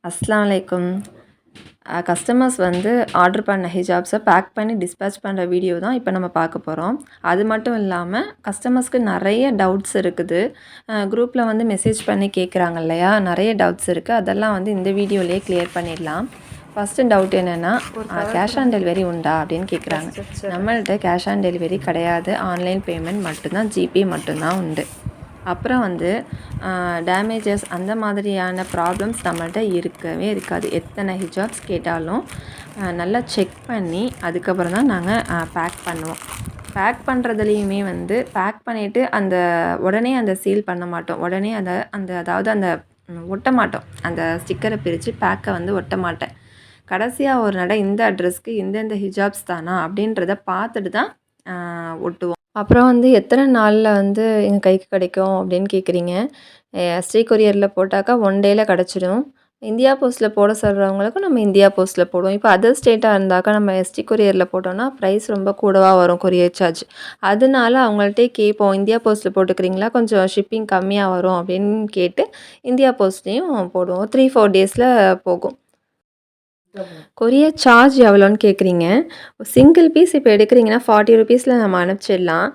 அஸ்ஸலாமு அலைக்கும். கஸ்டமர்ஸ் வந்து ஆர்டர் பண்ண ஹிஜாப்ஸை பேக் பண்ணி டிஸ்பேட்ச் பண்ணுற வீடியோ தான் இப்போ நம்ம பார்க்க போகிறோம். அது மட்டும் இல்லாமல் கஸ்டமர்ஸ்க்கு நிறைய டவுட்ஸ் இருக்குது. குரூப்பில் வந்து மெசேஜ் பண்ணி கேட்குறாங்க இல்லையா, நிறைய டவுட்ஸ் இருக்குது. அதெல்லாம் வந்து இந்த வீடியோலேயே கிளியர் பண்ணிடலாம். ஃபஸ்ட்டு டவுட் என்னென்னா, கேஷ் ஆன் டெலிவரி உண்டா அப்படின்னு கேட்குறாங்க. நம்மள்கிட்ட கேஷ் ஆன் டெலிவரி கிடையாது. ஆன்லைன் பேமெண்ட் மட்டும்தான், ஜிபே மட்டும்தான் உண்டு. அப்புறம் வந்து டேமேஜஸ் அந்த மாதிரியான ப்ராப்ளம்ஸ் நம்மள்ட்ட இருக்கவே இருக்காது. எத்தனை ஹிஜாப்ஸ் கேட்டாலும் நல்லா செக் பண்ணி அதுக்கப்புறம் தான் நாங்கள் பேக் பண்ணுவோம். பேக் பண்ணுறதுலேயுமே வந்து பேக் பண்ணிவிட்டு உடனே அந்த சீல் பண்ண மாட்டோம். உடனே அதாவது ஒட்ட மாட்டோம். அந்த ஸ்டிக்கரை பிரித்து பேக்கை வந்து ஒட்ட மாட்டேன். கடைசியாக ஒரு நடை இந்த அட்ரஸ்க்கு இந்தந்த ஹிஜாப்ஸ் தானா அப்படின்றத பார்த்துட்டு தான் ஒட்டுவோம். அப்புறம் வந்து எத்தனை நாளில் வந்து எங்கள் கைக்கு கிடைக்கும் அப்படின்னு கேட்குறீங்க. எஸ்டி கொரியரில் போட்டாக்கா 1 டேயில் கிடச்சிடும். இந்தியா போஸ்ட்டில் போட சொல்கிறவங்களுக்கும் நம்ம இந்தியா போஸ்ட்டில் போடுவோம். இப்போ அதர் ஸ்டேட்டாக இருந்தாக்கா நம்ம எஸ்டி கொரியரில் போட்டோம்னா ப்ரைஸ் ரொம்ப கூடவா வரும், கொரியர் சார்ஜ். அதனால அவங்கள்ட்டே கேட்போம், இந்தியா போஸ்ட்டில் போட்டுக்கிறீங்களா, கொஞ்சம் ஷிப்பிங் கம்மியாக வரும் அப்படின்னு கேட்டு இந்தியா போஸ்ட்லேயும் போடுவோம். 3-4 டேஸில் போகும். கொரியர் சார்ஜ் எவ்வளோன்னு கேட்குறீங்க. சிங்கிள் பீஸ் இப்போ எடுக்கிறீங்கன்னா 40 ருபீஸில் நம்ம அனுப்பிச்சிடலாம்.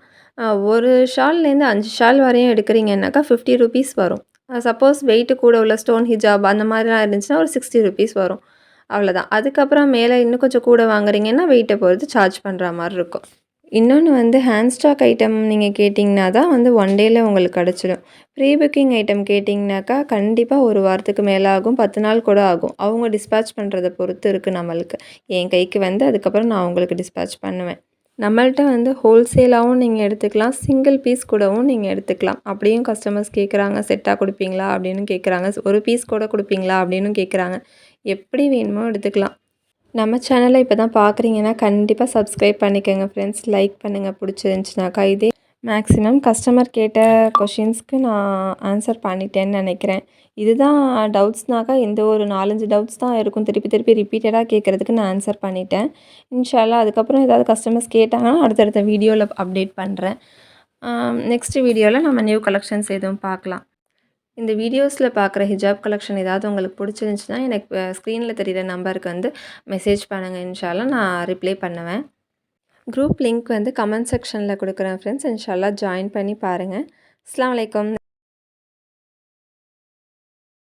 ஒரு ஷால்லேருந்து 5 ஷால் வரையும் எடுக்கிறீங்கன்னாக்கா 50 ருபீஸ் வரும். சப்போஸ் வெயிட்டு கூட உள்ள ஸ்டோன் ஹிஜாப் அந்த மாதிரிலாம் இருந்துச்சுன்னா ஒரு 60 ருபீஸ் வரும். அவ்வளோதான். அதுக்கப்புறம் மேலே இன்னும் கொஞ்சம் கூட வாங்குறீங்கன்னா வெயிட்டை பொறுத்து சார்ஜ் பண்ணுற மாதிரி இருக்கும். இன்னொன்று வந்து ஹேண்ட் ஸ்டாக் ஐட்டம் நீங்கள் கேட்டிங்கன்னா தான் வந்து 1 டேயில் உங்களுக்கு கிடச்சிடும். ப்ரீ புக்கிங் ஐட்டம் கேட்டிங்கனாக்கா கண்டிப்பாக ஒரு வாரத்துக்கு மேலே ஆகும், 10 நாள் கூட ஆகும். அவங்க டிஸ்பேட்ச் பண்ணுறத பொறுத்து இருக்குது நம்மளுக்கு. என் கைக்கு வந்து அதுக்கப்புறம் நான் உங்களுக்கு டிஸ்பேட்ச் பண்ணுவேன். நம்மள்ட்ட வந்து ஹோல்சேலாகவும் நீங்கள் எடுத்துக்கலாம், சிங்கிள் பீஸ் கூடவும் நீங்கள் எடுத்துக்கலாம். அப்படியும் கஸ்டமர்ஸ் கேட்குறாங்க, செட்டாக கொடுப்பீங்களா அப்படின்னு கேட்குறாங்க, ஒரு பீஸ் கூட கொடுப்பீங்களா அப்படின்னு கேட்குறாங்க. எப்படி வேணுமோ எடுத்துக்கலாம். நம்ம சேனலை இப்போ தான் பார்க்குறீங்கன்னா கண்டிப்பாக சப்ஸ்கிரைப் பண்ணிக்கோங்க ஃப்ரெண்ட்ஸ். லைக் பண்ணுங்கள் பிடிச்சிருந்துச்சுனாக்கா. இதே மேக்ஸிமம் கஸ்டமர் கேட்ட கொஷின்ஸ்க்கு நான் ஆன்சர் பண்ணிட்டேன்னு நினைக்கிறேன். இதுதான் டவுட்ஸ்னாக்கா இந்த ஒரு 4-5 டவுட்ஸ் தான் இருக்கும். திருப்பி திருப்பி ரிப்பீட்டடாக கேட்குறதுக்கு நான் ஆன்சர் பண்ணிட்டேன். இன்ஷா அல்லாஹ் அதுக்கப்புறம் ஏதாவது கஸ்டமர்ஸ் கேட்டாங்கன்னா அடுத்தடுத்த வீடியோவில் அப்டேட் பண்ணுறேன். நெக்ஸ்ட் வீடியோவில் நம்ம நியூ கலெக்ஷன்ஸ் எதுவும் பார்க்கலாம். இந்த வீடியோஸில் பார்க்குற ஹிஜாப் கலெக்ஷன் ஏதாவது உங்களுக்கு பிடிச்சிருந்துச்சுன்னா எனக்கு ஸ்க்ரீனில் தெரிகிற நம்பருக்கு வந்து மெசேஜ் பண்ணுங்கள். இன்ஷா அல்லாஹ் நான் ரிப்ளை பண்ணுவேன். குரூப் லிங்க் வந்து கமெண்ட் செக்ஷனில் கொடுக்குறேன் ஃப்ரெண்ட்ஸ். இன்ஷா அல்லாஹ் ஜாயின் பண்ணி பாருங்கள். அஸ்ஸலாமு அலைக்கும்.